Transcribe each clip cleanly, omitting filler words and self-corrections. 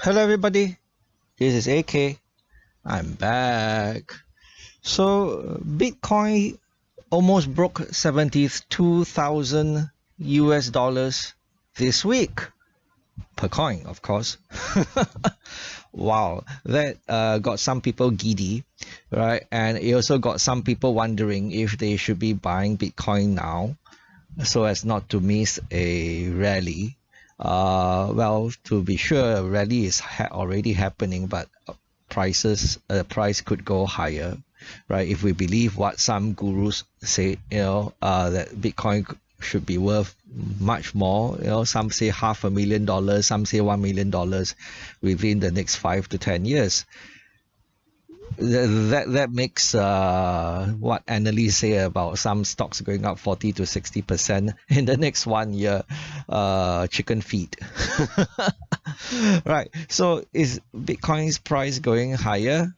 Hello everybody, this is AK. I'm back. So Bitcoin almost broke 72,000 US dollars this week per coin, of course. Wow, that got some people giddy, right? And it also got some people wondering if they should be buying Bitcoin now so as not to miss a rally. Well, to be sure, a rally is already happening, but price could go higher, right? If we believe what some gurus say, that Bitcoin should be worth much more. Some say $500,000, some say $1 million within the next 5 to 10 years. That makes what analysts say about some stocks going up 40 to 60% in the next 1 year chicken feed. Right. So is Bitcoin's price going higher?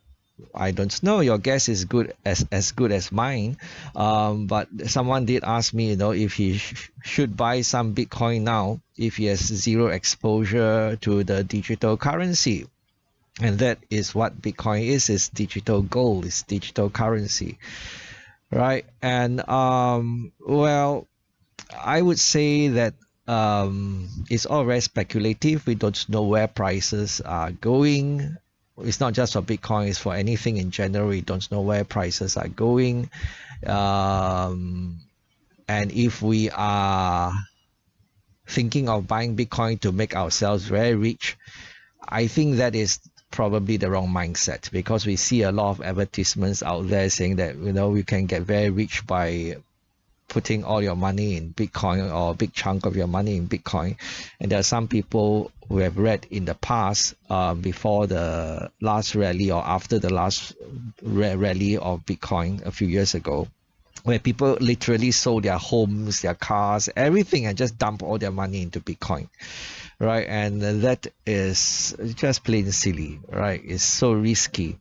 I don't know. Your guess is as good as mine. But someone did ask me, if he should buy some Bitcoin now if he has zero exposure to the digital currency. And that is what Bitcoin is digital gold, is digital currency, right? And well, I would say that it's all very speculative. We don't know where prices are going. It's not just for Bitcoin, it's for anything in general. We don't know where prices are going. And if we are thinking of buying Bitcoin to make ourselves very rich, I think that is probably the wrong mindset, because we see a lot of advertisements out there saying that you can get very rich by putting all your money in Bitcoin, or a big chunk of your money in Bitcoin. And there are some people who have read in the past, before the last rally or after the last rally of Bitcoin a few years ago, where people literally sold their homes, their cars, everything, and just dump all their money into Bitcoin, right? And that is just plain silly, right? It's so risky.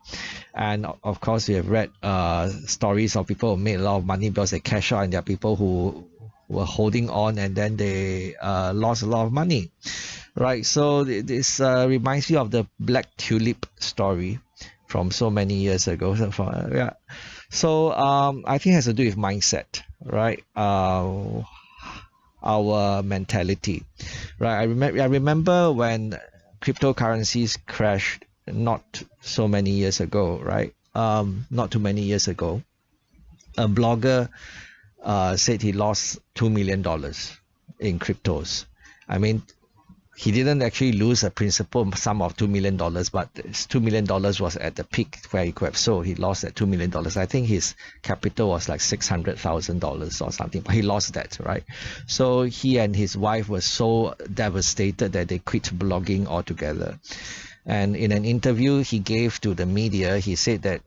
And of course, we have read stories of people who made a lot of money because they cash out, and there are people who were holding on and then they lost a lot of money, right? So this reminds me of the black tulip story from so many years ago. So I think it has to do with mindset, right? Our mentality, right? I remember when cryptocurrencies crashed not so many years ago, right? Not too many years ago, a blogger said he lost $2 million in cryptos. I mean, he didn't actually lose a principal sum of $2 million, but $2 million was at the peak where he could have sold. He lost that $2 million. I think his capital was like $600,000 or something, but he lost that, right? So he and his wife were so devastated that they quit blogging altogether. And in an interview he gave to the media, he said that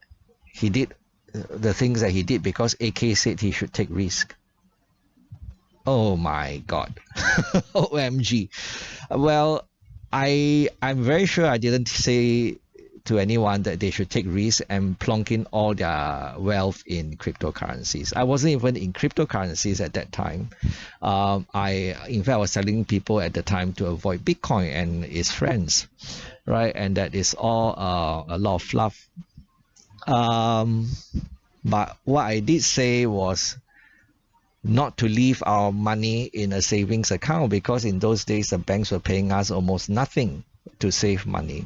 he did the things that he did because AK said he should take risk. Oh my God. OMG. Well, I'm very sure I didn't say to anyone that they should take risks and plonk in all their wealth in cryptocurrencies. I wasn't even in cryptocurrencies at that time. In fact, I was telling people at the time to avoid Bitcoin and its friends, right? And that is all a lot of fluff. But what I did say was not to leave our money in a savings account, because in those days the banks were paying us almost nothing to save money,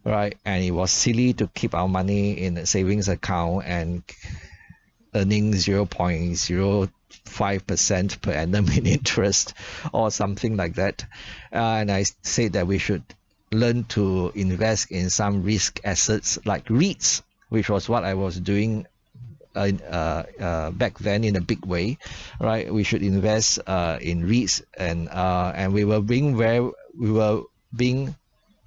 right? And it was silly to keep our money in a savings account and earning 0.05% per annum in interest or something like that. And I said that we should learn to invest in some risk assets like REITs, which was what I was doing back then in a big way, right? We should invest in REITs, and we were being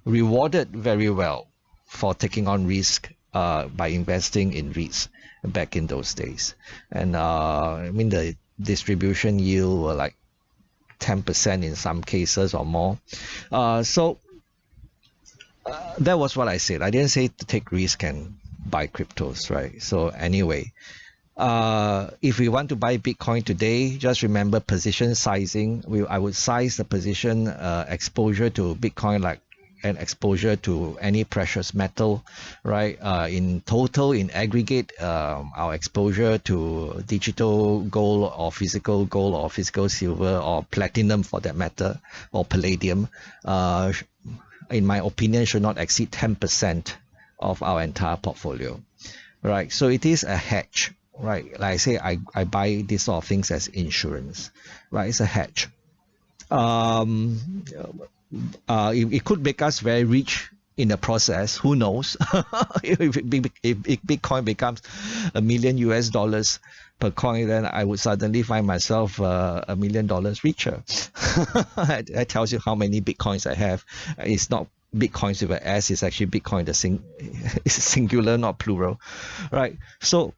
rewarded very well for taking on risk by investing in REITs back in those days. And I mean, the distribution yield were like 10% in some cases or more. So that was what I said. I didn't say to take risk and buy cryptos, right? So anyway, if we want to buy Bitcoin today, just remember position sizing. I would size the position exposure to Bitcoin like an exposure to any precious metal, right? In total, in aggregate, our exposure to digital gold or physical silver or platinum for that matter, or palladium, in my opinion, should not exceed 10% of our entire portfolio, right? So it is a hedge, right? Like I say, I buy these sort of things as insurance, right? It's a hedge. It could make us very rich in the process. Who knows? if Bitcoin becomes $1 million per coin, then I would suddenly find myself $1 million richer. That tells you how many Bitcoins I have. It's not Bitcoins with an S, it's actually Bitcoin, it's singular, not plural, right? So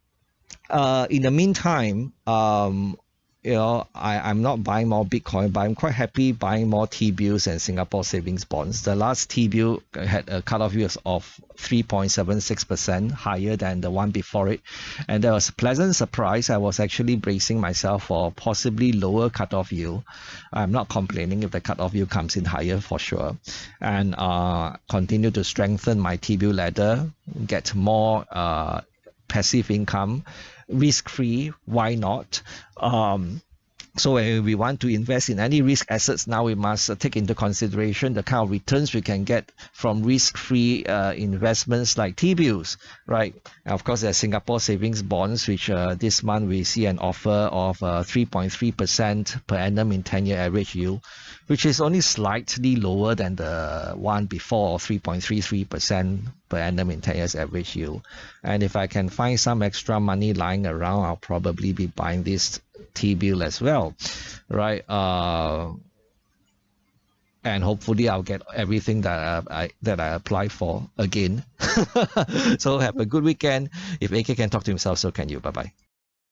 in the meantime, I'm not buying more Bitcoin, but I'm quite happy buying more T-bills and Singapore savings bonds. The last T-bill had a cutoff yield of 3.76%, higher than the one before it. And there was a pleasant surprise. I was actually bracing myself for possibly lower cutoff yield. I'm not complaining if the cutoff yield comes in higher for sure. And continue to strengthen my T-bill ladder, get more passive income, risk-free, why not? So when we want to invest in any risk assets now, we must take into consideration the kind of returns we can get from risk-free investments like T-bills, right? And of course, there's Singapore savings bonds, which this month we see an offer of 3.3% per annum in 10-year average yield, which is only slightly lower than the one before, 3.33% per annum in 10 years average yield. And if I can find some extra money lying around, I'll probably be buying this T-bill as well, right? And hopefully I'll get everything that I apply for again. So have a good weekend. If AK can talk to himself, so can you. Bye-bye.